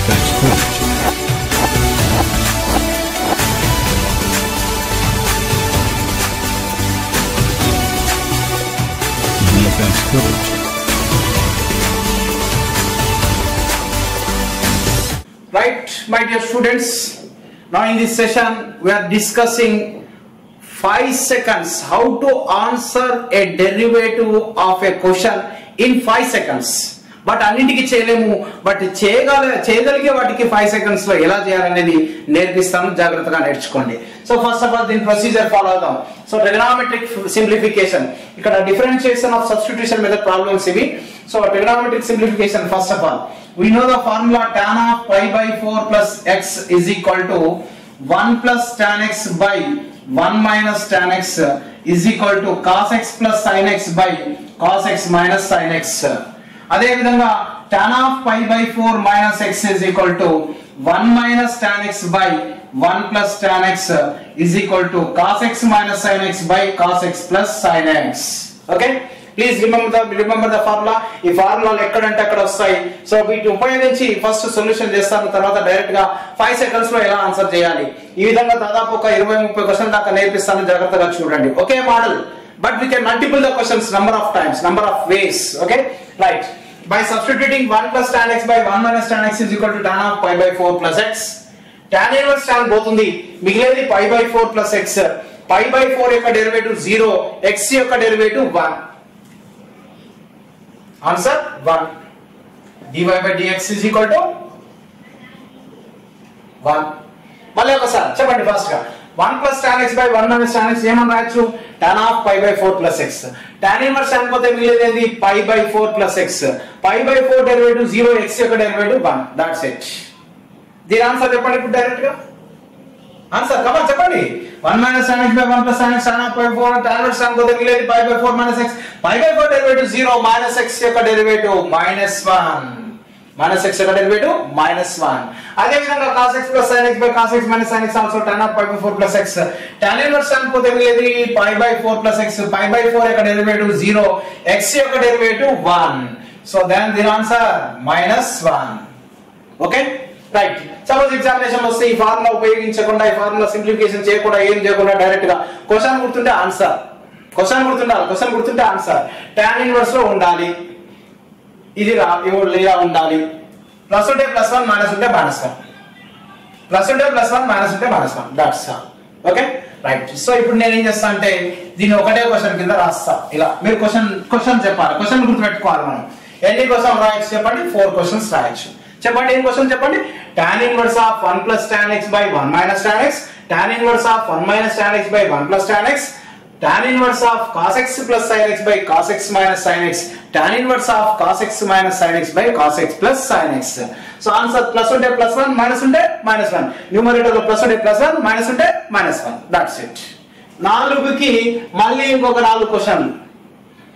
VFX Village. VFX Village. Right, my dear students, now in this session we are discussing 5 seconds how to answer a derivative of a question in 5 seconds. But అన్నింటికి చేయలేము, but చేయగలిగే వాటికి 5 seconds లో ఎలా చేయాలనేది నేర్పిస్తాను, జాగ్రత్తగా నేర్చుకోండి. సో ఫస్ట్ ఆఫ్ ఆల్ దీని ప్రొసీజర్ ఫాలో అవుదాం. సో ట్రిగనామెట్రిక్ సింప్లిఫికేషన్, ఇక్కడ differentiation of substitution method problems ఇవి. So trigonometric simplification, first of all we know the formula tan of pi by 4 plus x is equal to 1 plus tan x by 1 minus tan x is equal to cos x plus sin x by cos x minus sin x. అదే విధంగా tan of pi by 4 minus x is equal to 1 minus tan x by 1 plus tan x is equal to cos x minus sin x by cos x plus sin x. Okay, please remember the formula. ఈ ఫార్ములాలు ఎక్కడంటే అక్కడ వస్తాయి. So వీటిని ఉపయోగించి first solution చేస్తాను, తర్వాత direct గా 5 seconds లో ఎలా ఆన్సర్ చేయాలి. ఈ విధంగా దాదాపు ఒక 20-30 క్వశ్చన్ దాకా నేర్పిస్తాను, జాగ్రత్తగా చూడండి. ఒకే model, but we can multiple the questions number of times, number of ways. Okay, right. By substituting 1 plus tan x by 1 minus tan x is equal to tan of pi by 4 plus x. Tan inverse tan పోతుంది, మిగిలేది pi by 4 plus x. pi by 4 యొక్క derivative 0, x యొక్క derivative 1. Answer 1. dy by dx is equal to 1. మళ్ళీ ఒకసారి చెప్పండి fast గా. 1 plus tan x by 1 minus tan x ఏమని రాయొచ్చు? tan of pi by 4 plus x. tan inverse tan పోతే మిగిలేది pi by 4 plus x. pi by 4 derivative 0, x యొక్క derivative 1. That's it. దీని ఆన్సర్ చెప్పండి ఇప్పుడు డైరెక్ట్ గా. ఆన్సర్ కమన్ చెప్పండి. 1 minus tan x by 1 plus tan x tan of pi by 4, tan inverse tan పోతే మిగిలేది pi by 4 minus x. pi by 4 derivative 0, minus x యొక్క derivative -1. minus x యొక్క derivative -1. అదే విధంగా cos x plus sin x by cos x minus sin x also tan of pi by 4 plus x. tan inverse tan పోతే మిగిలేది pi by 4 plus x. pi by 4 యొక్క derivative 0, x యొక్క derivative 1. So then the answer -1. Okay, right. Suppose examination వస్తే ఈ formula ఉపయోగించకుండా, ఈ formula simplification చేయకుండా, ఏం చేయకుండా డైరెక్ట్ గా క్వశ్చన్ గుర్తుంటే ఆన్సర్, క్వశ్చన్ గుర్తుంటే ఆన్సర్. tan ఇన్వర్స్ లో ఉండాలి, ఇది ఇలా ఉండాలి. ప్లస్ ఉంటే +1, మైనస్ ఉంటే -1. ప్లస్ ఉంటే +1, మైనస్ ఉంటే -1. That's all. Okay, right. So ఇప్పుడు నేను ఏం చేస్తా అంటే దీన్ని ఒకటే క్వశ్చన్ కింద రాస్తా. ఇలా మీరు క్వశ్చన్ చెప్పాలి, క్వశ్చన్ గుర్తుపెట్టుకోవాలి. మనం ఎన్ని క్వశ్చన్ రాయొచ్చు చెప్పండి? 4 questions రాయొచ్చు. చెప్పండి ఏం క్వశ్చన్ చెప్పండి. tan inverse of 1 plus tan x by 1 minus tan x, tan inverse of 1 minus tan x by 1 plus tan x, tan inverse of cos x plus sin x by cos x minus sin x, tan inverse of cos x minus sin x by cos x plus sin x. So answer plus unte +1, minus unte -1. Numerator lo plus unte +1, minus unte -1. That's it. 4 కి మళ్ళీ ఇంకొక 4 క్వశ్చన్లు.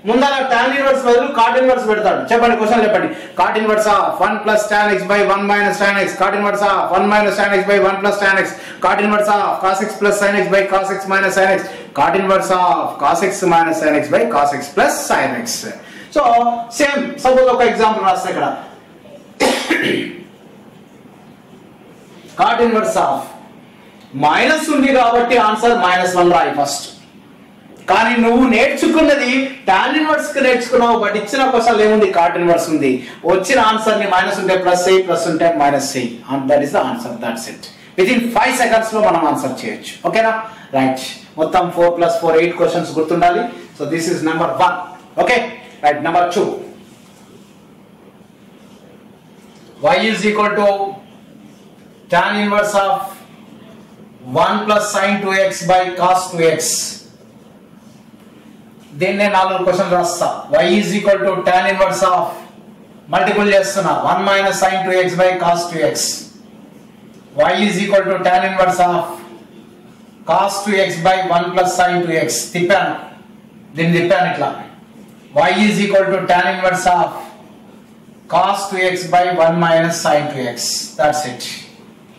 ముందర tan inverse బదులు cot inverse పెడతాడు. చెప్పండి question చెప్పండి. cot inverse of 1 plus tan x by 1 minus tan x, cot inverse of 1 minus tan x by 1 plus tan x, cot inverse of cos x plus sin x by cos x minus sin x, cot inverse of cos x minus sin x by cos x plus sin x. So same suppose ఒక example రాస్తా ఇక్కడ. cot inverse of minus ఉంది కాబట్టి answer -1 రాయి first. కానీ నువ్వు నేర్చుకున్నది tan inverse కి నేర్చుకున్నావు, బట్ ఇచ్చిన క్వశ్చన్ ఏముంది? cot ఇన్వర్స్ ఉంది. వచ్చిన ఆన్సర్ ని మైనస్ ఉంటే ప్లస్ అయ్యి, ప్లస్ ఉంటే మైనస్ అయ్యి. That is the answer. That's it. Within 5 seconds లో మనం ఆన్సర్ చేయొచ్చు. ఓకేనా, రైట్. మొత్తం 4 + 4 8 క్వశ్చన్స్ గుర్తుండాలి. So this is number 1. Okay, right. Number 2, y is equal to tan inverse of 1 plus sin 2x by cos 2x. దీన్నే 4 question రాస్తా. y is equal to tan inverse of, multiple చేస్తున్నా, 1 minus sin 2x by cos 2x. y is equal to tan inverse of cos 2x by 1 plus sin 2x. తిప్పాను, దీన్ని తిప్పాను ఇట్లా. y is equal to tan inverse of cos 2x by 1 minus sin 2x. That's it.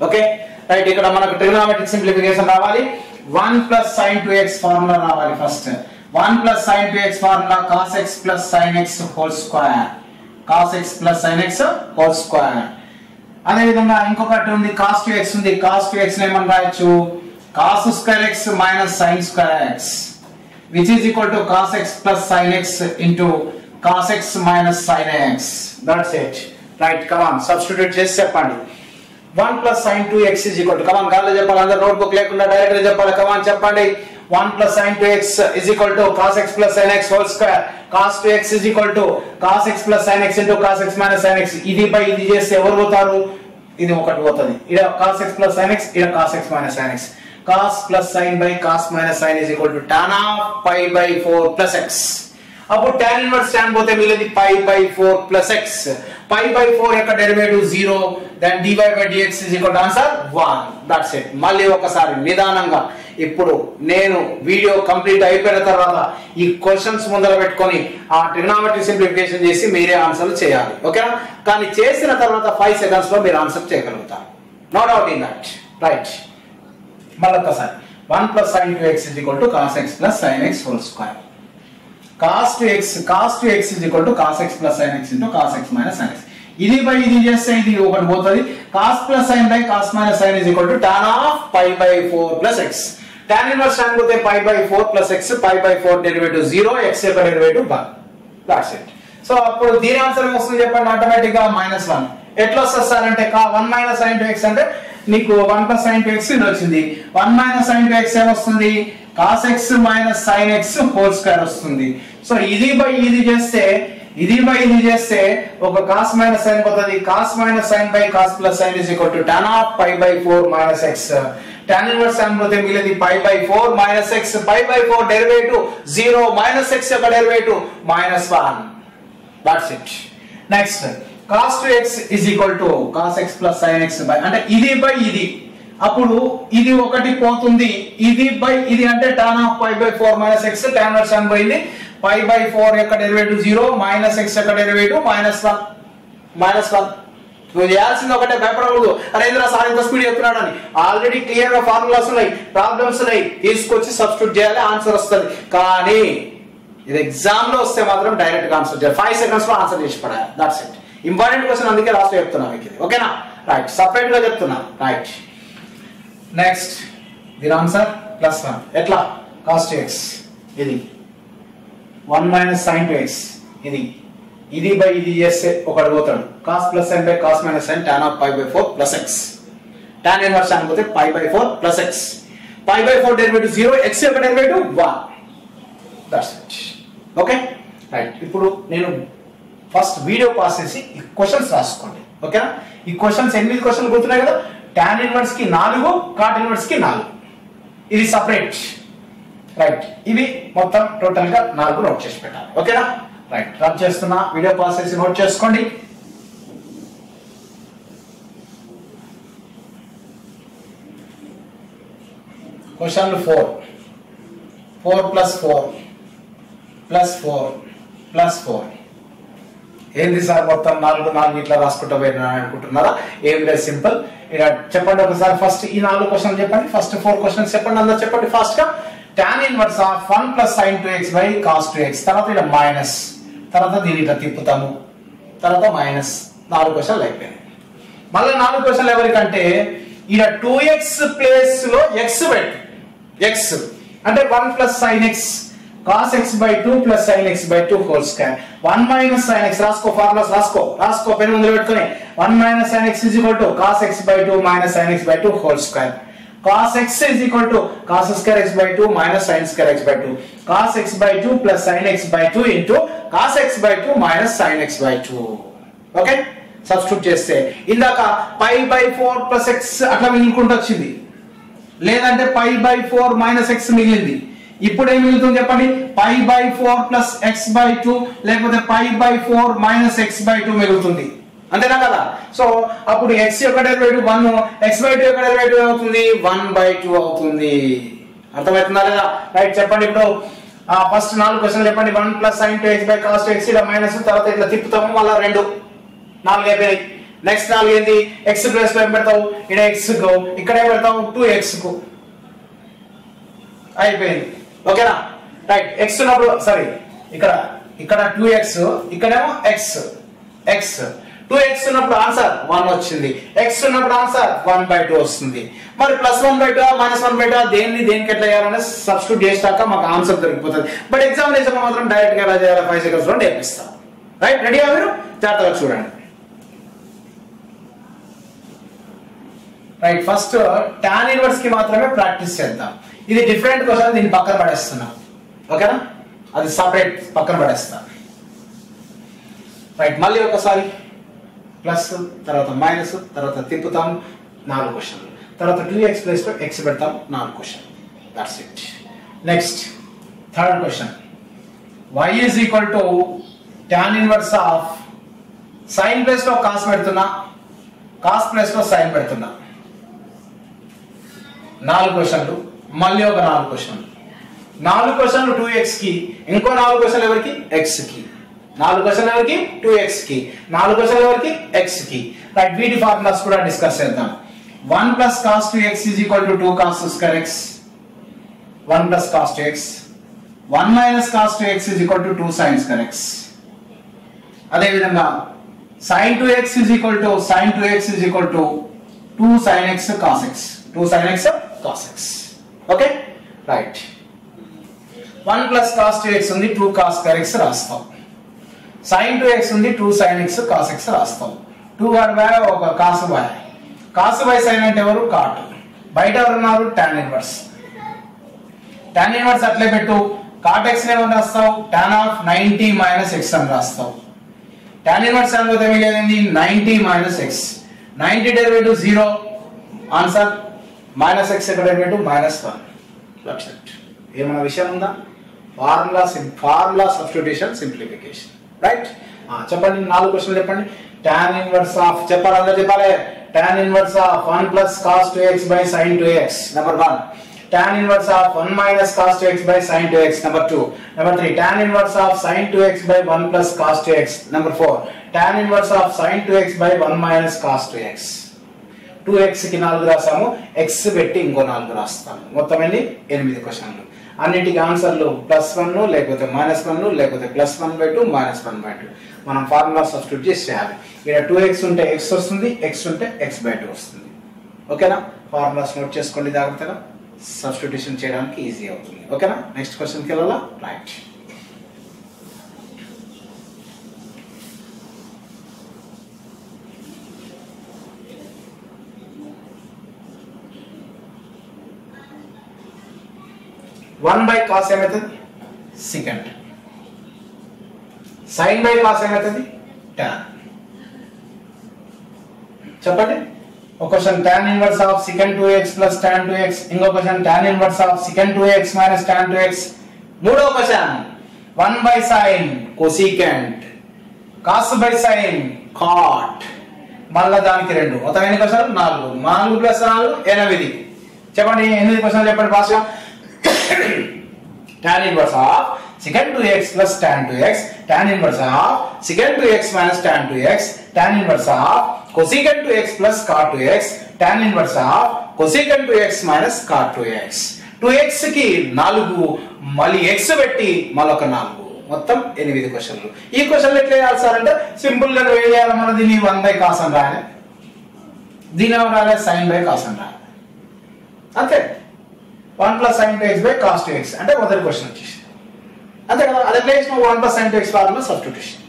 Okay, right. ఇక్కడ మనకు trigonometric simplification రావాలి. 1 plus sin 2x formula రావాలి first. 1 plus sin 2x formula cos x plus sin x whole square. Cos x plus sin x whole square. అదే విధంగా ఇంకొకటి ఉంది cos 2x ఉంది. cos 2x ఏమని రాయొచ్చు cos square x minus sin square x which is equal to cos x plus sin x into cos x minus sin x. That's it. Right, come on, substitute చేసి చెప్పండి. 1 plus sin 2x is equal to, come on గాల్లో చెప్పాలి, అందరూ notebook లేకుండా direct గా చెప్పాలి. come on చెప్పండి. 1 plus sin 2x is equal to cos x plus sin x whole square. cos 2x is equal to cos x plus sin x into cos x minus sin x. ఇది by ఇది చేస్తే ఎవరు పోతారు, ఇది ఒకటి పోతుంది. ఇడ cos x plus sin x, ఇడ cos x minus sin x. cos plus sin by cos minus sin is equal to tan of pi by 4 plus x. అప్పుడు tan ఇన్వర్స్ tan పోతే మిగిలేది pi by 4 plus x. pi by 4 యొక్క derivative 0, then dy by dx is equal to answer 1. That's it. మళ్ళీ ఒకసారి నిదానంగా ఇప్పుడు నేను video complete అయిపోయిన తర్వాత ఈ క్వశ్చన్స్ ముందర పెట్టుకొని ఆ ట్రిగ్నోమెట్రీ సింప్లిఫికేషన్ చేసి మీరే ఆన్సర్లు చేయాలి, ఓకేనా? కానీ చేసిన తర్వాత 5 సెకండ్స్ లో మీరు ఆన్సర్ చేయగలుగుతారు. No doubt in that. Right, మళ్ళీ ఒకసారి 1 plus sin 2x is equal to cos x plus sin x whole square. cos 2x is equal to cos x plus sin x into cos x minus sin x. ఇది by ఇది చేస్తే ఇది ఒకటి పోతుంది. cos plus sin by cos minus sin is equal to tan of pi by 4 plus x. tan inverse tan పోతే pi by 4 plus x, pi by 4 derivative 0, x యొక్క derivative 1. That's it. So అప్పుడు దీని answer వస్తుంది చెప్పండి, automatic గా -1. ఎట్లా వస్తుంది sir అంటే 1 minus sin 2x అంటే నీకు 1 plus sin 2x ఇది వచ్చింది. 1 minus sin 2x ఏమొస్తుంది, cos x minus sin x whole square వస్తుంది. సో ఇది బై ఇది చేస్తే ఒక cos minus sin పోతుంది. cos minus sin by cos plus sin is equal to tan of pi by 4 minus x. tan inverse tan పోతే మిగిలేది pi by 4 minus x. pi by 4 derivative 0, minus x యొక్క derivative -1. That's it. Next, cos 2x is equal to cos x plus sin x by, అంటే ఇది by ఇది, అప్పుడు ఇది ఒకటి పోతుంది, ఇది బై ఇది అంటే tan of pi by 4 minus x. tan inverse tan పోయింది, pi by 4 యొక్క డెరివేటివ్ 0, minus x యొక్క డెరివేటివ్ -1. నువ్వు చేయాల్సింది ఒకటే, భయపడకూడదు. అరే ఇంద్రా సార్ ఇంత స్పీడ్ చెప్తున్నాడు అని. ఆల్రెడీ క్లియర్ గా ఫార్ములాస్ ఉన్నాయి, ప్రాబ్లమ్స్ ఉన్నాయి, తీసుకొచ్చి సబ్స్టిట్యూట్ చేయాలి, ఆన్సర్ వస్తుంది. కానీ ఇది ఎగ్జామ్ లో వస్తే మాత్రం డైరెక్ట్ గా ఆన్సర్ చేయాలి. 5 సెకండ్స్ లో ఆన్సర్ చేసి పడాలి. That's it. ఇంపార్టెంట్ క్వశ్చన్, అందుకే లాస్ట్ లో చెప్తున్నా మీకు ఇది, ఓకేనా? రైట్, సపరేట్ గా చెప్తున్నా. రైట్, నెక్స్ట్ దీని ఆన్సర్ +1. ఎట్లా cos 2x ఇది 1 minus sin 2x ఇది బై ఇది చేస్తే ఒకటి పోతాడు. cos plus sin by cos minus sin tan of pi by 4 plus x. tan inverse tan పోతే pi by 4 plus x. pi by 4 derivative 0, x యొక్క derivative 1. That's it. Okay, right. ఇప్పుడు నేను first video pass చేసి ఈ questions రాసుకోండి, ఓకేనా? ఈ questions 8 క్వశ్చన్లు గుర్తున్నాయి కదా. tan ఇన్వర్స్ కి 4, cot ఇన్వర్స్ కి 4, ఇది సపరేట్. రైట్, ఇవి మొత్తం టోటల్ గా 4 నోట్ చేసి పెట్టాలి, ఓకేనా? రైట్, రన్ చేస్తున్నా, వీడియో పాస్ చేసి నోట్ చేసుకోండి. క్వశ్చన్లు 4 plus 4 plus 4 plus 4. ఏంది సార్ మొత్తం 4 ఇట్లా రాసుకుంటా పోయినా అనుకుంటున్నారా? ఏం లేదు, సింపుల్. ఇలా చెప్పండి ఒకసారి. ఫస్ట్ ఈ 4 క్వశ్చన్లు చెప్పండి, ఫస్ట్ 4 క్వశ్చన్స్ చెప్పండి, అందరూ చెప్పండి ఫాస్ట్ గా. tan inverse of 1 plus sin 2x by cos 2x, తర్వాత ఇలా మైనస్, తర్వాత దీని ఇట్లా తిప్పుతాము, తర్వాత మైనస్. 4 క్వశ్చన్లు అయిపోయినాయి. మళ్ళీ 4 క్వశ్చన్లు ఎవరికంటే ఇలా 2x ప్లేస్ లో x పెట్టు. x అంటే 1 plus sin x cos x by 2 plus sin x by 2 whole square. 1 minus sin x, రాసుకో ఫార్ములాస్, రాసుకో పెన్ ముందు పెట్టుకొని. 1 minus sin x is equal to cos x by 2 minus sin x by 2 whole square. cos x is equal to cos square x by 2 minus sin square x by 2. cos x by 2 plus sin x by 2 into cos x by 2 minus sin x by 2. Okay, substitute చేస్తే ఇందాక pi by 4 plus x అట్లా మిగులుకుంటూ వచ్చింది, లేదంటే pi by 4 minus x మిగిలింది. ఇప్పుడు ఏం మిగులుతుంది చెప్పండి? pi by 4 plus x by 2 లేకపోతే pi by 4 minus x by 2 మిగులుతుంది, అంతేనా కదా? సో అప్పుడు x యొక్క డెరివేటివ్ 1, x by 2 యొక్క డెరివేటివ్ అవుతుంది 1/2 అవుతుంది. అర్థమవుతుందా లేదా? రైట్, చెప్పండి. ఇప్పుడు ఫస్ట్ 4 క్వశ్చన్ చెప్పండి. 1 plus sin 2x by cos 2x, ఇలా మైనస్, తర్వాత ఇట్లా తిప్పుతాము, మళ్ళీ 2, 4 అయిపోయినాయి. నెక్స్ట్ 4 ఏంది? x ప్లస్ లో ఏం పెడతావు? ఇక్కడ x కు, ఇక్కడ ఏం పెడతావు? 2x కు, అయిపోయింది, ఓకేనా? రైట్, x ఉన్నప్పుడు సారీ ఇక్కడ 2x, ఇక్కడేమో x 2x ఉన్నప్పుడు ఆన్సర్ 1 వచ్చింది, x ఉన్నప్పుడు ఆన్సర్ 1/2 వస్తుంది. మరి +1/2 -1/2 దేనికి ఎట్లా చేయాలని సబ్స్టిట్యూట్ చేసాక మాకు ఆన్సర్ దొరికిపోతుంది. బట్ ఎగ్జామినేషన్ మాత్రం డైరెక్ట్ గా ఎలా చేయాలి 5 సెకండ్స్ లో నేర్పిస్తాం. రైట్, రెడీయా మీరు? జాగ్రత్తగా చూడండి. రైట్, ఫస్ట్ tan ఇన్వర్స్ కి మాత్రమే ప్రాక్టీస్ చేద్దాం. ఇది డిఫరెంట్ క్వశ్చన్, దీన్ని పక్కన పడేస్తున్నా. ఓకేనా, అది సపరేట్ పక్కన పడేస్తా. రైట్, మళ్ళీ ఒకసారి ప్లస్ తర్వాత మైనస్ తర్వాత తిప్పుతాం 4 క్వశ్చన్లు, తర్వాత 2x ప్లస్ లో x పెడతాం 4 question. That's it. Next third question, y is equal to tan inverse of sin plus లో cos పెడుతున్నా, cos ప్లస్ లో sin పెడుతున్నా. 4 క్వశ్చన్లు, మళ్ళీ ఒక 4 క్వశ్చన్లు. 4 క్వశ్చన్లు 2x కి, ఇంకో 4 క్వశ్చన్లు ఎవరికి? x కి. 4 క్వశ్చన్లు ఎవరికి? 2x కి. 4 క్వశ్చన్లు ఎవరికి? x కి. రైట్, వీటి ఫార్ములాస్ కూడా డిస్కస్ చేద్దాం. 1 plus cos 2x is equal to 2 cos square x. 1 plus cos 2x. 1 minus cos 2x is equal to 2 sin square x. అదే విధంగా sin 2x is equal to 2 sin x cos x. 2 sin x cos x. Okay, right. 1 plus cos 2x ఉంది, 2 cos square x రాస్తాం. sin 2x ఉంది, 2 sin x cos x రాస్తాం. 2 వాడు by ఒక cos y. cos y sin అంటే ఎవరు? cot. బయట ఎవరున్నారు? tan inverse. tan ఇన్వర్స్ అట్లే పెట్టు. cot x ని ఏమని రాస్తావు? tan of 90 minus x అని రాస్తావు. tan ఇన్వర్స్ అనుకోతే మిగిలేది 90 minus x. 90 derivative 0, answer minus x derivative -1. That's it. ఏమైనా విషయం ఉందా? Formula substitution simplification. రైట్, చెప్పండి 4 క్వశ్చన్లు చెప్పండి. tan ఇన్వర్స్ ఆఫ్ చెప్పాలి, అందరూ చెప్పాలి. tan inverse of 1 plus cos 2x by sin 2x, number 1. tan inverse of 1 minus cos 2x by sin 2x, number 2. Number 3, tan inverse of sin 2x by 1 plus cos 2x, number 4. tan inverse of sin 2x by 1 minus cos 2x. 2x కి 4 రాసాము, x పెట్టి ఇంకో 4 రాస్తాము. మొత్తం ఎన్ని? 8 క్వశ్చన్లు. అన్నిటికి ఆన్సర్లు +1 లేకపోతే -1 లేకపోతే +1/2 -1/2. మనం ఫార్ములా సబ్స్టిట్యూట్ చేసి చేయాలి. ఇక్కడ 2x ఉంటే x వస్తుంది, x ఉంటే x/2 వస్తుంది. ఓకేనా, ఫార్ములాస్ నోట్ చేసుకోండి జాగ్రత్తగా, సబ్స్టిట్యూషన్ చేయడానికి ఈజీ అవుతుంది. ఓకేనా, నెక్స్ట్ క్వశ్చన్కి వెళ్ళాలా? రైట్. వన్ బై కాస్ ఏమవుతుంది? సెకండ్. సైన్ బై కాస్ ఏమవుతుంది? tan. చెప్పండి. ఒక question tan inverse of secant 2x plus tan 2x, ఇంకో question tan inverse of secant 2x minus tan 2x. మూడో question 1 by sin cosecant, cos by sin cot. మళ్ళా దానికి 2. మొత్తం ఎన్ని క్వశ్చన్లు? 4. 4 + 4 8. చెప్పండి 8 క్వశ్చన్లు చెప్పండి ఫాస్ట్గా. tan inverse of secant 2x plus tan 2x, tan inverse of secant 2x minus tan 2x, tan inverse of cosecant 2x plus cot 2x, tan inverse of cosecant 2x minus cot 2x. 2x కి 4, మళ్ళీ x పెట్టి మళ్ళొక 4, మొత్తం 8 క్వశ్చన్లు. ఈ క్వశ్చన్లు ఎట్లా చేయాలి sir అంటే సింపుల్ గా వేడి చేయాలి. మనం దీన్ని 1 by cos అని రాయాలి, దీని ఏమో రాయాలి sin by cos అని రాయాలి. అంతే. 1 plus sin 2x by cos 2x అంటే మొదటి క్వశ్చన్ వచ్చేసి అంతే కదా. అదే place 1 plus sin 2x formula substitution,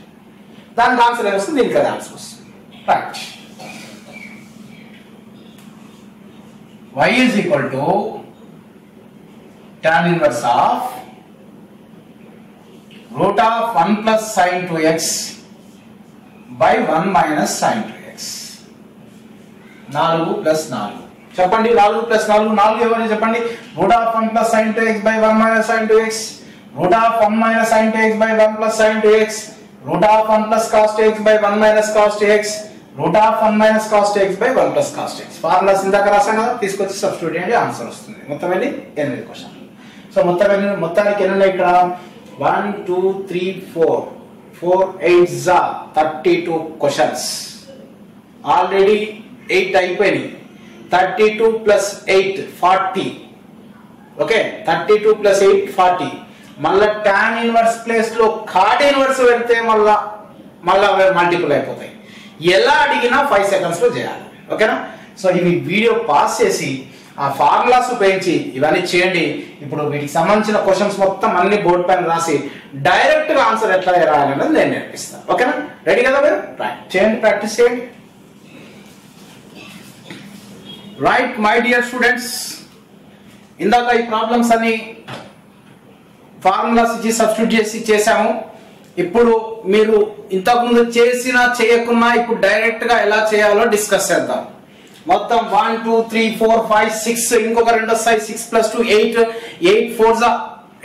దానికి ఆన్సర్ ఏమొస్తుంది? దీనికి అది ఆన్సర్ వస్తుంది. Right. y is equal to tan inverse of root of 1 plus sin 2x by 1 minus sin 2x. 4 plus 4 చెప్పండి. 4 plus 4 4 ఎవరు చెప్పండి? root of 1 plus sin 2x by 1 minus sin 2x, root of 1 minus sin 2x by 1 plus sin 2x, root of 1 plus cos 2x by 1 minus cos 2x, root of 1 minus cos 2x by 1 plus cos 2x. Formulas ఇందాక రాసాం కదా, తీసుకొచ్చి substitute చేయండి, answer వస్తుంది. మొత్తం ఎన్ని? 8 క్వశ్చన్లు. So మొత్తానికి ఎన్ని ఉన్నాయి ఇక్కడ? 1 2 3 4 4 8 32 క్వశ్చన్స్. ఆల్రెడీ 8 అయిపోయినాయి. 32 plus 8 40. Okay, 32 plus 8 40. మళ్ళా tan ఇన్వర్స్ ప్లేస్ లో cot ఇన్వర్స్ పెడితే మళ్ళా మల్టిపుల్ అయిపోతాయి. ఎలా అడిగినా 5 seconds లో చేయాలి. ఓకేనా? సో ఇవి వీడియో పాస్ చేసి ఆ ఫార్ములాస్ ఉపయోగించి ఇవన్నీ చేయండి. ఇప్పుడు వీటికి సంబంధించిన క్వశ్చన్స్ మొత్తం అన్ని బోర్డు పైన రాసి డైరెక్ట్ గా ఆన్సర్ ఎట్లా రాయాలనేది నేను నేర్పిస్తాను. ఓకేనా? రెడీ కదా మీరు? చేయండి, ప్రాక్టీస్ చేయండి. రైట్ మై డియర్ స్టూడెంట్స్, ఇందాక ఈ ప్రాబ్లమ్స్ అన్ని ఫార్ములాస్ ఇచ్చి సబ్స్టిట్యూట్ చేసి చేసాము. ఇప్పుడు మీరు ఇంతకుముందు చేసినా చేయకున్నా ఇప్పుడు డైరెక్ట్ గా ఎలా చేయాలో డిస్కస్ చేద్దాం. మొత్తం 1 2 3 4 5 6 ఇంకొక 2 వస్తాయి. 6 + 2 8 8 4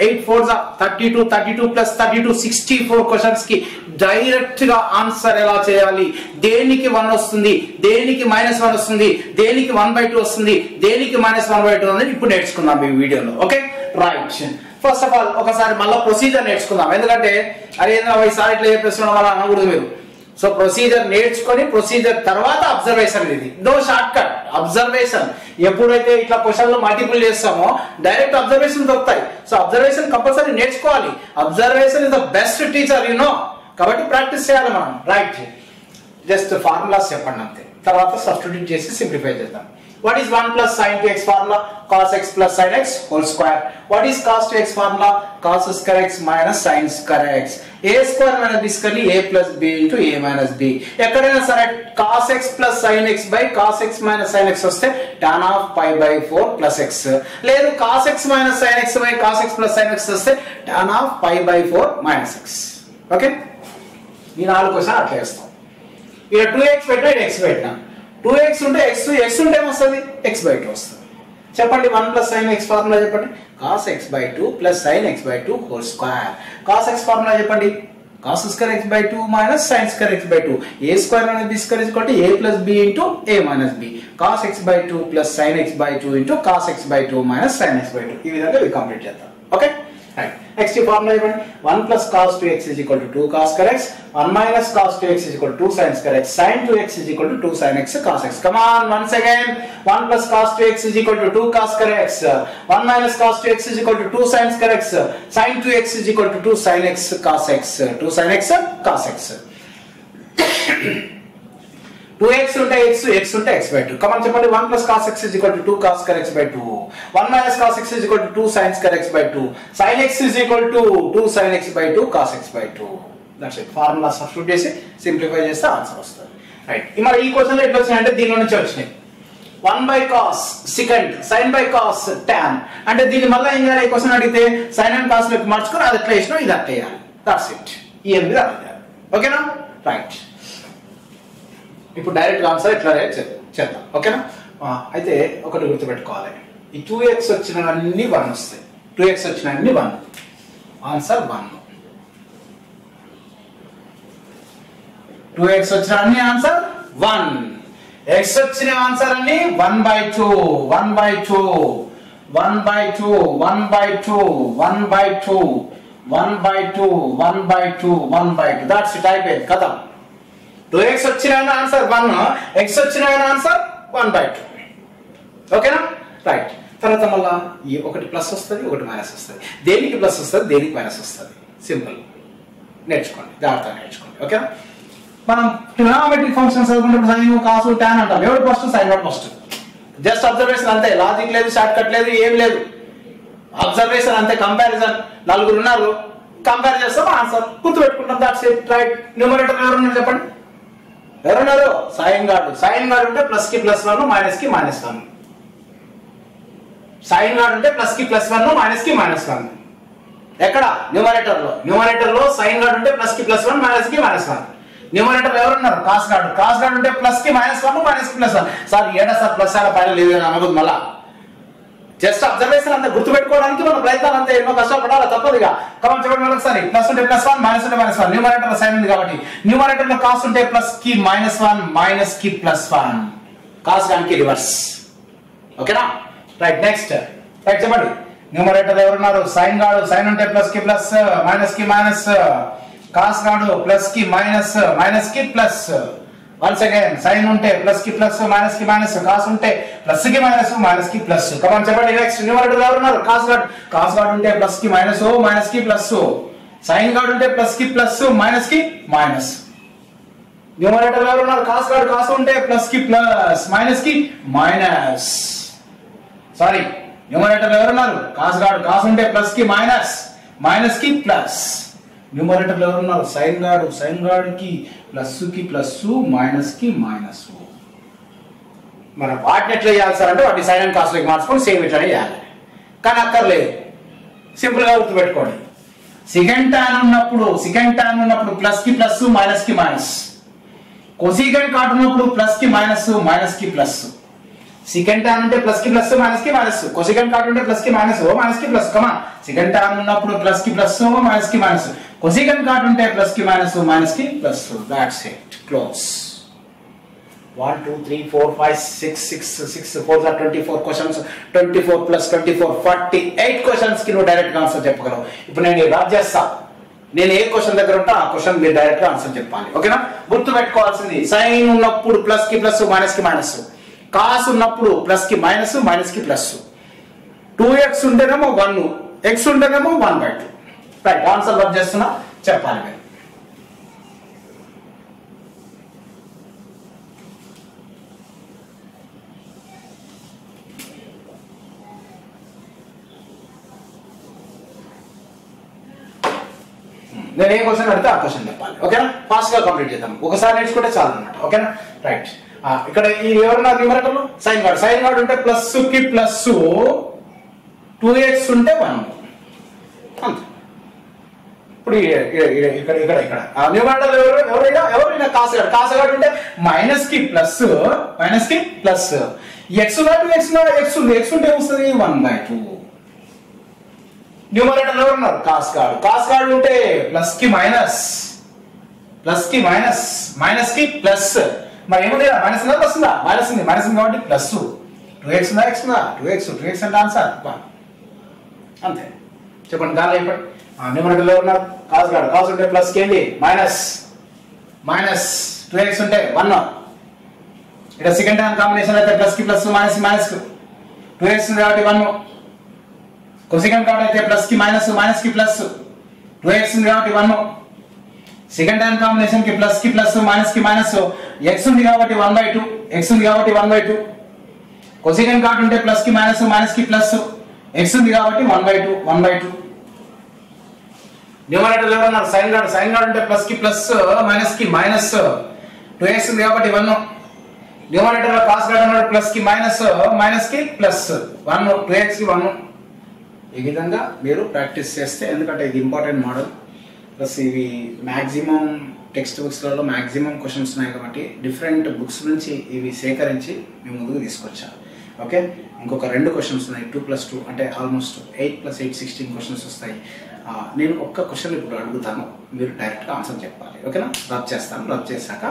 32 32 + 32 64 క్వశ్చన్స్ కి డైరెక్ట్ గా ఆన్సర్ ఎలా చేయాలి, దేనికి 1 వస్తుంది, దేనికి -1 వస్తుంది, దేనికి 1/2 వస్తుంది, దేనికి -1/2 అనేది ఇప్పుడు నేర్చుకుందాం ఈ వీడియోలో. Okay right. First of all ఒకసారి మళ్ళీ ప్రొసీజర్ నేర్చుకుందాం. ఎందుకంటే అరే ఈసారి ఇట్లా చెప్పేస్తున్నాం అలా అనకూడదు మీరు. సో ప్రొసీజర్ నేర్చుకొని ప్రొసీజర్ తర్వాత అబ్జర్వేషన్. ఇది నో షార్ట్ కట్. అబ్జర్వేషన్ ఎప్పుడైతే ఇట్లా క్వశ్చన్లు మల్టిపుల్ చేస్తామో డైరెక్ట్ అబ్జర్వేషన్ దొరుకుతాయి. సో అబ్జర్వేషన్ కంపల్సరీ నేర్చుకోవాలి. Observation is the best teacher you know. కాబట్టి ప్రాక్టీస్ చేయాలి మనం. రైట్, జస్ట్ ఫార్ములాస్ చెప్పండి అంతే. తర్వాత సబ్స్టిట్యూట్ చేసి సింప్లిఫై చేద్దాం. What is 1 + sin 2x formula? Cos x + sin x whole square. What is cos 2x formula? Cos square x - sin square x. A square - b square a + b into a - b. ఎక్కడైనా సరే cos x + sin x / cos x - sin x వస్తే tan of π/4 + x. లేదు cos x - sin x / cos x + sin x వస్తే tan of π/4 - x. Okay, ఈ 4 question అట్లా చేస్తాం. ఇక్కడ 2x పెట్టినా ఇక్కడ x పెట్టినా 2x ఉంటే x ఉంటే ఏమొస్తుంది? x/2 వస్తుంది. చెప్పండి 1 + sin x ఫార్ములా చెప్పండి. cos x/2 + sin x/2 whole square. cos x formula చెప్పండి. cos square x/2 - sin square x/2. a square అనేది b square a + b into a - b. cos x/2 + sin x/2 into cos x/2 - sin x/2. ఈ విధంగా ఇది complete చేద్దాం. Okay right. Next ఈ formula ఇవ్వండి. 1 + cos 2x = 2 cos square x. 1 - cos 2x = 2 sin square x. sin 2x = 2 sin x cos x. Come on once again. 1 + cos 2x = 2 cos square x. 1 - cos 2x = 2 sin square x. sin 2x = 2 sin x cos x. 2 sin x cos x. 2x ఉంటే x ఉంటే x/2. Come on చెప్పండి. 1 + cos x = 2 cos square x/2. 1 - cos x = 2 sin square x/2. sin x = 2 sin x/2 cos x/2. That's it. Formula substitute చేసి simplify చేస్తే answer వస్తుంది. Right. మరి ఈ question ఎట్లా వచ్చినాయంటే దీనిలో నుంచి వచ్చినాయి. 1/cos secant sin/cos tan. అంటే దీన్ని మళ్ళీ ఏం చేయాలి? ఈ క్వశ్చన్ అడిగితే sin and cos లోకి మార్చుకొని అది ఎట్లా వేసినా ఇది అట్లా వేయాలి. That's it. ఈ ఎనిమిది అడిగారు. ఓకేనా? రైట్. ఇప్పుడు డైరెక్ట్ ఆన్సర్ ఎట్లా చేద్దాం. ఓకేనా? అయితే ఒకటి గుర్తుపెట్టుకోవాలి. ఈ 2x వచ్చినవన్నీ 1 వస్తాయి. 2x వచ్చినవన్నీ 1. ఆన్సర్ 1. 2x వచ్చిన అన్ని ఆన్సర్ 1. x వచ్చిన ఆన్సర్ అన్ని 1/2 1/2 1/2 1/2 1/2 1/2 1/2 1/2. That's it. అయిపోయింది కదా. 2x వచ్చిన ఆన్సర్ 1, x వచ్చిన ఆన్సర్ 1/2. ఓకేనా? రైట్. తర్వాత మళ్ళా ఈ ఒకటి ప్లస్ వస్తుంది, ఒకటి మైనస్ వస్తుంది. దేనికి ప్లస్ వస్తుంది, దేనికి మైనస్ వస్తుంది. సింపుల్. నేర్చుకోండి, జాగ్రత్తగా నేర్చుకోండి. ఓకేనా? మనం ట్రిగోనోమెట్రిక్ ఫంక్షన్స్ చదువుకుంటే సైన్ కాస్ టాన్ అంటాం. ఎవరు ఫస్ట్? సైన్ వాడు ఫస్ట్. జస్ట్ అబ్జర్వేషన్ అంతే. లాజిక్ లేదు, షార్ట్ కట్ లేదు, ఏం లేదు. అబ్జర్వేషన్ అంతే. కంపారిజన్. 4 ఉన్నారు, కంపేర్ చేస్తాం, ఆన్సర్ గుర్తుపెట్టుకుంటాం. That's it. రైట్. న్యూమరేటర్ ఎవరున్నారు చెప్పండి. ఎవరున్నారు? సైన్ గార్డు. సైన్ గార్డు ఉంటే ప్లస్ కి +1 మైనస్ కి -1. సైన్ గార్డు ఉంటే ప్లస్ కి +1 మైనస్ కి -1. ఎక్కడ? న్యూమరేటర్ లో సైన్ గార్డు ఉంటే ప్లస్ కి +1 మైనస్ కి -1. న్యూమరేటర్ ఎవరున్నారు? Cos guard. కాస్ గార్డు ఉంటే ప్లస్ కి -1 మైనస్ కి +1. సార్ ఏడా సార్ ప్లస్ ఆడ పైన లేదు అని అనకూడదు. మళ్ళా జస్ట్ అబ్జర్వేషన్ అంతా గుర్తుపెట్టుకోవడానికి మన ప్రయత్నాలు అంతే. ఎన్నో కష్టపడాలి, తప్పదుగా. కమన్ చెప్పండి ఒకసారి. ప్లస్ ఉంటే +1 మైనస్ ఉంటే -1. న్యూమరేటర్ లో సైన్ ఉంది కాబట్టి న్యూమరేటర్ లో కాస్ ఉంటే ప్లస్ కి -1 మైనస్ కి +1. కాస్ దానికి రివర్స్. ఓకేనా? రైట్. నెక్స్ట్ రైట్ చెప్పండి. న్యూమరేటర్ ఎవరున్నారు? సైన్ గాడు. సైన్ ఉంటే ప్లస్ కి ప్లస్, మైనస్ కి మైనస్. కాస్ గాడు ప్లస్ కి మైనస్, మైనస్ కి ప్లస్. వన్స్ అగైన్ సైన్ ఉంటే ప్లస్ కి ప్లస్, మైనస్ కి మైనస్. కాస్ ఉంటే ప్లస్ కి మైనస్, మైనస్ కి ప్లస్. కమన్ చెప్పండి. నెక్స్ట్ న్యూమరేటర్ ఎవరున్నారు? కాస్ గాడు. కాస్ గాడు ఉంటే ప్లస్ కి మైనస్, మైనస్ కి ప్లస్. సైన్ గాడు ఉంటే ప్లస్ కి ప్లస్, మైనస్ కి మైనస్. న్యూమరేటర్ ఎవరు ఉన్నారు? కాస్ గాడు కాస్ ఉంటే ప్లస్ కి ప్లస్, మైనస్ కి మైనస్. సారీ, న్యూమరేటర్ ఎవరున్నారు? కాస్ గాడు కాస్ ఉంటే ప్లస్ కి మైనస్, మైనస్ కి ప్లస్. న్యూమరేటర్ ఎవరున్నారు? సైన్ గాడు, సైన్ గాడికి ప్లస్ కి ప్లస్, మైనస్ కి మైనస్. మనం వాటిని ఎట్లా చేయాలి సార్ అంటే వాటి సైన్ అండ్ కాస్ లోకి మార్చుకొని సేమ్ ఇట్లానే చేయాలి. కానీ అక్కర్లేదు, సింపుల్ గా గుర్తుపెట్టుకోండి. సెకండ్ టాన్ ఉన్నప్పుడు ప్లస్ కి ప్లస్, మైనస్ కి మైనస్. కొసీకెంట్ కాట్ ఉన్నప్పుడు ప్లస్ కి మైనస్, మైనస్ కి ప్లస్. సెకండ్ టాన్ ఉంటే ప్లస్ కి ప్లస్, మైనస్ కి మైనస్. కొసీకెంట్ కాట్ ఉంటే ప్లస్ కి మైనస్, మైనస్ కి ప్లస్. కమా సెకండ్ టాన్ ఉన్నప్పుడు ప్లస్ కి ప్లస్, మైనస్ కి మైనస్. కొసీకెంట్ కాట్ ఉంటే ప్లస్ కి మైనస్, మైనస్ కి plus. That's it, close. 1 2 3 4 5 6 4 24 questions. 24 plus 24 48 questions కి నువ్వు డైరెక్ట్ గా ఆన్సర్ చెప్పగలవు. ఇప్పుడు నేను డ్రాప్ చేస్తా, నేను ఏ క్వశ్చన్ దగ్గర ఉంటా ఆ క్వశ్చన్ మీరు డైరెక్ట్ గా ఆన్సర్ చెప్పాలి. ఓకేనా? గుర్తు పెట్టుకోవాల్సింది, సైన్ ఉన్నప్పుడు ప్లస్ కి ప్లస్, మైనస్ కి మైనస్. కాస్ ఉన్నప్పుడు ప్లస్ కి మైనస్, మైనస్ కి ప్లస్. 2x ఉంటేనేమో 1, x ఉంటేనేమో 1/2. రైట్, ఆన్సర్ వర్క్ చేస్తున్నా, చెప్పాలి మీరు. నేను ఏ క్వశ్చన్ అడిగితే ఆ క్వశ్చన్ చెప్పాలి. ఓకేనా? ఫాస్ట్ గా కంప్లీట్ చేద్దాం, ఒకసారి నేర్చుకుంటే చాలు అన్నమాట. ఓకేనా? రైట్. ఇక్కడ ఈ ఎవరున్నారు న్యూమరేటర్ లో? Sine guard. సైన్ గార్డ్ ఉంటే ప్లస్ కి ప్లస్, 2x ఉంటే 1 అంతే. ఇప్పుడు ఇక్కడ ఇక్కడ ఇక్కడ న్యూమరేటర్ ఎవరైనా కాస్ గార్డ్. కాస్ గార్డ్ ఉంటే మైనస్ కి ప్లస్, మైనస్ కి ప్లస్. ఎక్స్ ఉన్నా 2x ఎక్స్ ఉంది, ఎక్స్ ఉంటే వస్తుంది 1/2. న్యూమరేటర్ ఎవరు ఉన్నారు? Cos guard. కాస్ గార్డ్ ఉంటే ప్లస్ కి మైనస్, ప్లస్ కి మైనస్, మైనస్ కి ప్లస్. మరి ఏముంది? మైనస్ ఉందా ప్లస్ ఉందా? మైనస్ ఉంది, మైనస్ ఉంది కాబట్టి ప్లస్. 2x ఉందా, x ఉందా? 2x అంటే ఆన్సర్ అంతే. చెప్పండి, దానిలో చెప్పండి. న్యూమరేటర్ ఎవరు ఉన్నారు? Cos guard. కాస్ ఉంటే ప్లస్ కి ఏంటి? Minus, minus. 2x ఉంటే 1. ఇక్కడ సెకండ్ టైం కాంబినేషన్ అయితే ప్లస్ కి ప్లస్, మైనస్ కి మైనస్. 2x ఉంది కాబట్టి 1. కొసెకంట్ కాట్ అయితే ప్లస్ కి మైనస్, మైనస్ కి ప్లస్. 2x ఉంది కాబట్టి 1. సెకండ్ టైం కాంబినేషన్ కి ప్లస్, మైనస్ కి మైనస్. x ఉంది కాబట్టి 1/2, x ఉంది కాబట్టి 1/2. కొసెకంట్ కాట్ ఉంటే ప్లస్ కి మైనస్, మైనస్ కి ప్లస్. x ఉంది కాబట్టి 1/2. న్యూమరేటర్ ఎవరు ఉన్నారు? Sine guard. సైన్ గార్డ్ ఉంటే ప్లస్ కి ప్లస్, మైనస్ కి మైనస్. 2x ఉంది కాబట్టి 1. న్యూమరేటర్ లో కాస్ గార్డ్ ఉన్నాడు, ప్లస్ కి మైనస్, మైనస్ కి ప్లస్. 1, 2x కి 1. ఈ విధంగా మీరు ప్రాక్టీస్ చేస్తే, ఎందుకంటే ఇది ఇంపార్టెంట్ మోడల్, ప్లస్ ఇవి మ్యాక్సిమం టెక్స్ట్ బుక్స్లలో మ్యాక్సిమం క్వశ్చన్స్ ఉన్నాయి కాబట్టి డిఫరెంట్ బుక్స్ నుంచి ఇవి సేకరించి మేము ముందుకు తీసుకొచ్చాం. ఓకే, ఇంకొక 2 క్వశ్చన్స్ ఉన్నాయి. 2+2 అంటే ఆల్మోస్ట్ 8+8 16 క్వశ్చన్స్ వస్తాయి. నేను ఒక్క క్వశ్చన్ ఇప్పుడు అడుగుతాను, మీరు డైరెక్ట్గా ఆన్సర్ చెప్పాలి. ఓకేనా? రబ్ చేస్తాను. రబ్ చేశాక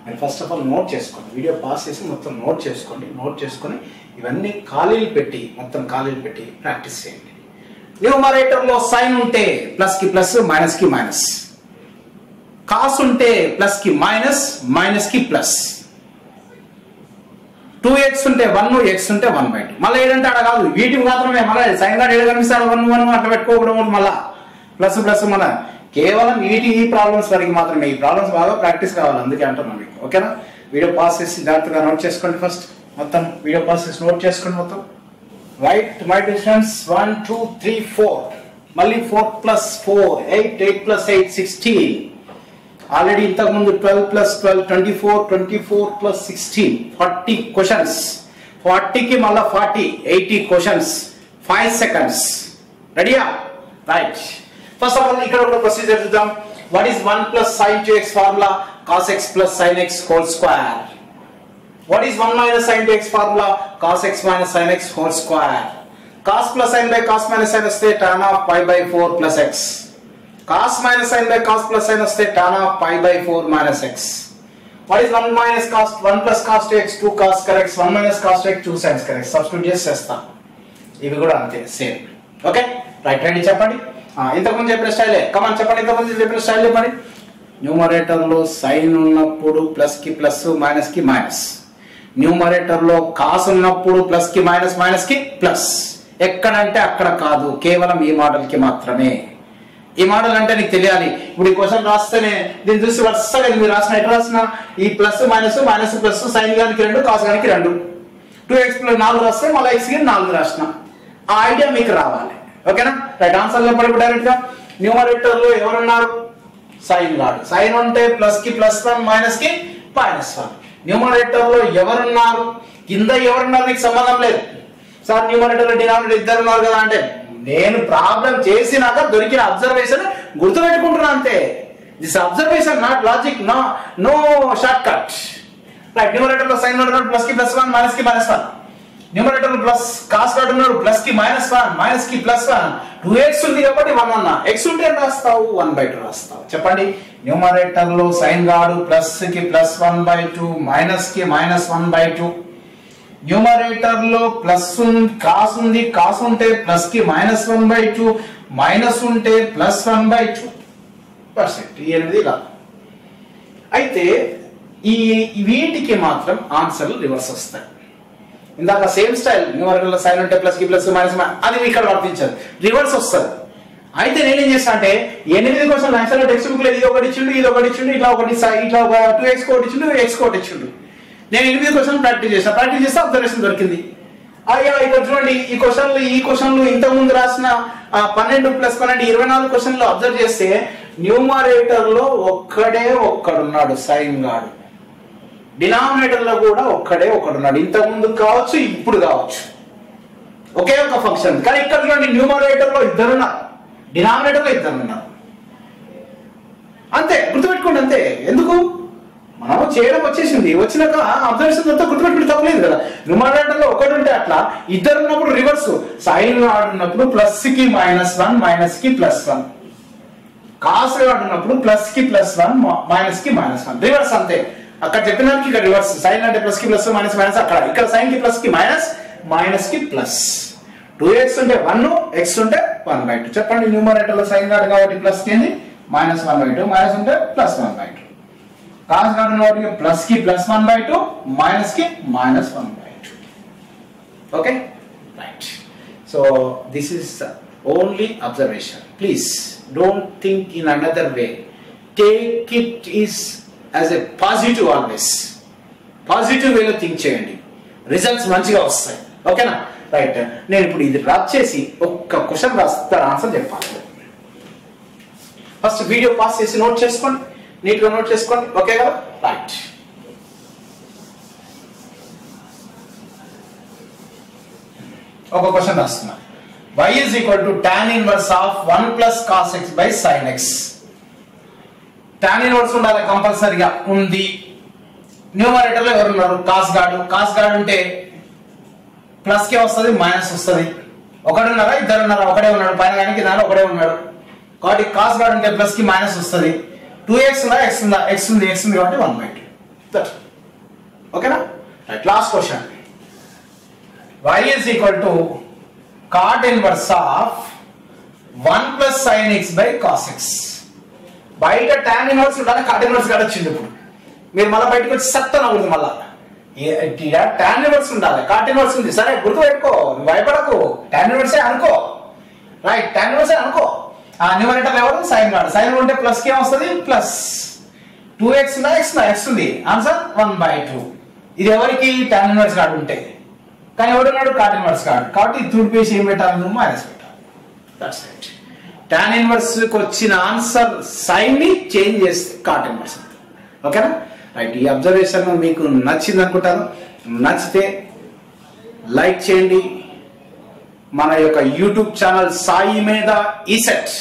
మీరు ఫస్ట్ ఆఫ్ ఆల్ నోట్ చేసుకోండి, వీడియో పాస్ చేసి మొత్తం నోట్ చేసుకోండి. నోట్ చేసుకొని ఇవన్నీ ఖాళీలు పెట్టి, మొత్తం ఖాళీలు పెట్టి ప్రాక్టీస్ చేయండి. న్యూమరేటర్ లో సైన్ ఉంటే ప్లస్ కి ప్లస్, మైనస్ కి మైనస్. కాస్ ఉంటే ప్లస్ కి మైనస్, మైనస్ కి ప్లస్. 2x ఉంటే 1, x ఉంటే 1/2. మళ్ళీ ఏదంటే అక్కడ కాదు, వీటికి మాత్రమే. మళ్ళీ సైన్ గార్డ్ ఏడు కనిపిస్తారు 1 1 అట్లా పెట్టుకోకూడదు. మళ్ళా ప్లస్ ప్లస్ మళ్ళీ కేవలం ఈ ప్రాబ్లమ్స్ వరకు మాత్రమే. ఈ ప్రాబ్లమ్స్ బాగా ప్రాక్టీస్ కావాలి, అందుకే అంటున్నాను మీకు. ఓకేనా? వీడియో పాస్ చేసి జాగ్రత్తగా నోట్ చేసుకోండి. ఫస్ట్ మొత్తం వీడియో పాస్ చేసి నోట్ చేసుకోండి మొత్తం. Right my distance 1 2 3 4. మళ్ళీ 4 + 4 8, 8 + 8 16. ఆల్రెడీ ఇంతకు ముందు 12 + 12 24, 24 + 16 40 క్వశ్చన్స్. 40 కి మళ్ళీ 40 80 క్వశ్చన్స్. 5 seconds. రెడీయా? రైట్. ఫస్ట్ ఆఫ్ ఆల్ ఇక్కడ ఒక ప్రొసీజర్ చూద్దాం. What is 1 + sin 2x formula? cos x + sin x whole square. What is 1 - sin 2x formula? cos x - sin x whole square. Cos plus sin by cos minus sin వస్తే tan of pi/4 plus x. Cos minus sin by cos plus sin వస్తే tan of pi/4 minus x. What is 1 - cos 1 + cos 2x 2 cos x 1 - cos 2x 2 sin x. Substitute చేసేస్తా. ఇవి కూడా అంతే same. Okay right. Ready? చెప్పండి. ఇంతకుముందు చెప్పిన స్టైలే. కమాన్ చెప్పండి, ఇంతకుముందు చెప్పిన స్టైల్ చెప్పండి. న్యూమరేటర్ లో సైన్ ఉన్నప్పుడు ప్లస్ కి ప్లస్, మైనస్ కి మైనస్. న్యూమరేటర్ లో కాస్ ఉన్నప్పుడు ప్లస్ కి మైనస్, మైనస్ కి ప్లస్. ఎక్కడంటే అక్కడ కాదు, కేవలం ఈ మోడల్ కి మాత్రమే. ఈ మోడల్ అంటే నీకు తెలియాలి. ఇప్పుడు ఈ క్వశ్చన్ రాస్తేనే దీన్ని చూసి వరుసగా మీరు రాసిన ఎట్లా రాసిన ఈ plus minus minus plus sine గానికి 2 కాస్ గానికి 2 2x ప్లస్ 4 రాస్తే మళ్ళీ x కి 4 రాసిన. ఆ ఐడియా మీకు రావాలి. ఓకేనా? రైట్. ఆన్సర్ చెప్పండి డైరెక్ట్ గా. న్యూమరేటర్ లో ఎవరున్నారు? సైన్ గాడు. సైన్ ఉంటే ప్లస్ కి +1 మైనస్ కి -1. న్యూమరేటర్ లో ఎవరున్నారు? కింద ఎవరున్నారు మీకు సంబంధం లేదు. సార్ న్యూమరేటర్ లో డినామినేటర్ ఇద్దరు ఉన్నారు కదా అంటే నేను ప్రాబ్లం చేసినాక దొరికిన అబ్జర్వేషన్ గుర్తుపెట్టుకుంటున్నా అంతే. This observation not logic, no shortcut. Right. Numerator లో సైన్ ఉన్నాడు ప్లస్ కి +1 మైనస్ కి -1. న్యూమరేటర్ లో ప్లస్ కాస్ గాడు ఉన్నాడు ప్లస్ కి -1 మైనస్ కి +1. 2x ఉంది కాబట్టి 1 అన్నా. x ఉంటే రాస్తావు 1/2 రాస్తావు. చెప్పండి. న్యూమరేటర్ లో సైన్ గాడు ప్లస్ కి +1/2 మైనస్ కి -1/2. న్యూమరేటర్ లో ప్లస్ కాస్ ఉంది, కాస్ ఉంటే ప్లస్ కి -1/2 మైనస్ ఉంటే +1/2 పర్సెంట్. ఈ 8 ఇలా. అయితే ఈ వీటికి మాత్రం ఆన్సర్లు రివర్స్ వస్తాయి. ఇందాక సేమ్ స్టైల్ న్యూమరేటర్ లో సైన్ ఉంటే ప్లస్ కి ప్లస్ మైనస్ అది ఇక్కడ వర్తించదు, రివర్స్ వస్తుంది. అయితే నేనేం చేస్తా అంటే 8 క్వశ్చన్లు యాక్చువల్గా టెక్స్ట్ బుక్ లో ఇది ఒకటి ఇచ్చిండు, ఇది ఒకటి ఇచ్చిండు, ఇట్లా ఒక 2x కోటి ఇచ్చిండు, x కోటి ఇచ్చిండు. నేను 8 క్వశ్చన్ ప్రాక్టీస్ చేస్తే అబ్జర్వేషన్ దొరికింది. అయ్యా ఇక్కడ చూడండి ఈ క్వశ్చన్లు ఇంతకు ముందు రాసిన 12 + 12 24 క్వశ్చన్లు అబ్జర్వ్ చేస్తే న్యూమరేటర్ లో ఒక్కడున్నాడు సైన్ గాడు. డినామినేటర్ లో కూడా ఒక్కడున్నాడు. ఇంతకు ముందు కావచ్చు, ఇప్పుడు కావచ్చు, ఒకే ఒక ఫంక్షన్. కానీ ఇక్కడ చూడండి న్యూమరేటర్ లో ఇద్దరున్నారు, డినామినేటర్ లో ఇద్దరున్నారు. అంతే, గుర్తుపెట్టుకోండి. అంతే. ఎందుకు మనం చేయడం వచ్చేసింది, వచ్చినాక అబ్జర్వేషన్ అంతా గుర్తుపెట్టుకుంటే తప్పలేదు కదా. న్యూమరేటర్ లో ఒకటి ఉంటే అట్లా, ఇద్దరు ఉన్నప్పుడు రివర్స్. సైన్ ఆడున్నప్పుడు ప్లస్ కి -1 మైనస్ కి +1, కాస్ ఆడున్నప్పుడు ప్లస్ కి +1 మైనస్ కి -1 రివర్స్. అంతే. అక్కడ చెప్పినానికి ఇక్కడ రివర్స్. సైన్ అంటే ప్లస్ కి ప్లస్ మైనస్ మైనస్ అక్కడ, ఇక్కడ సైన్ కి ప్లస్ కి మైనస్, మైనస్ కి ప్లస్. 2x ఉంటే 1, x ఉంటే 1/2. చెప్పండి. న్యూమరేటర్ లో సైన్ గాడు కాబట్టి ప్లస్ కి -1/2 మైనస్ ఉంటే +1/2. కాస్ గాడు కాబట్టి ప్లస్ కి +1/2 మైనస్ కి -1/2. Okay right. So this is only observation. Please don't think in another way. Take it is as a positive. Always positive వేలో థింక్ చేయండి, రిజల్ట్స్ మంచిగా వస్తాయి. ఓకేనా? రైట్. నేను ఇప్పుడు ఇది రబ్ చేసి ఒక్క క్వశ్చన్ రాస్తాను, ఆన్సర్ చెప్పాలి. ఫస్ట్ వీడియో పాస్ చేసి నోట్ చేసుకోండి, నీట్ గా నోట్ చేసుకోండి. ఓకే కదా? రైట్. ఒక క్వశ్చన్ రాస్తున్నా. y = tan inverse of 1 + cos x / sin x. tan inverse ఉండాలి, కంపల్సరీగా ఉంది. న్యూమరేటర్ లో ఎవరున్నారు? కాస్ గాడు ఉంటే ప్లస్ కే వస్తుంది, మైనస్ వస్తుంది. ఒకడున్నారా, ఇద్దరున్నారా? ఒకడే ఉన్నాడు. పైన కానీ కింద ఒకడే ఉన్నాడు కాబట్టి కాస్ గాడు ఉంటే ప్లస్ కి మైనస్ వస్తుంది. 2x ఉందా, x ఉంది కాబట్టి 1/2. ఓకేనా? Right. Last question. y = cot inverse of 1 + sin x / cos x. బయట tan ఇన్వర్స్ ఉండాలి, కాట్ ఇన్వర్స్ కూడా వచ్చింది. ఇప్పుడు మీరు మళ్ళీ బయటకు వచ్చి సత్తన అవుతుంది. మళ్ళా tan ఇన్వర్స్ ఉండాలి, కాట్ ఇన్వర్స్ ఉంది. సరే గుర్తుపెట్టుకో, భయపడకు. tan ఇన్వర్సే అనుకో. రైట్. tan ఇన్వర్సే అనుకో. న్యూమరేటర్ ఎవరు? సైన్ గాడు. సైన్ ఉంటే ప్లస్ కి ఏమొస్తుంది? ప్లస్. 2x ఉందా, x ఉంది. ఆన్సర్ 1/2. ఇది ఎవరికి? tan ఇన్వర్స్ గాడు ఉంటే. కానీ ఎవడున్నాడు? కాట్ ఇన్వర్స్ గాడు. కాబట్టి తుడిపేసి ఏం పెట్టాలి? మైనస్ పెట్టాలి. That's it. tan ఇన్వర్స్ కి వచ్చిన ఆన్సర్ సైన్ ని చేంజ్ చేస్తే కాట్ ఇన్వర్స్. ఓకేనా? రైట్. ఈ అబ్జర్వేషన్ మీకు నచ్చింది అనుకుంటాను. నచ్చితే లైక్ చేయండి. మన యొక్క యూట్యూబ్ ఛానల్ సాయి మీద ఈసెట్,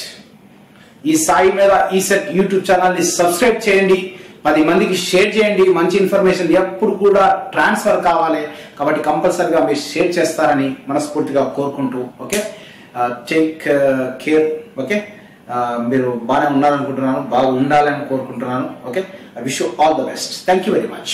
ఈ సాయి మీద ఈసెట్ యూట్యూబ్ ఛానల్ ని సబ్స్క్రైబ్ చేయండి. 10 మందికి షేర్ చేయండి. మంచి ఇన్ఫర్మేషన్ ఎప్పుడు కూడా ట్రాన్స్ఫర్ కావాలి కాబట్టి కంపల్సరీగా మీరు షేర్ చేస్తారని మనస్ఫూర్తిగా కోరుకుంటూ, ఓకే, టేక్ కేర్. ఓకే, మీరు బాగానే ఉన్నారనుకుంటున్నాను, బాగా ఉండాలని కోరుకుంటున్నాను. Okay, I wish you all the best. Thank you very much.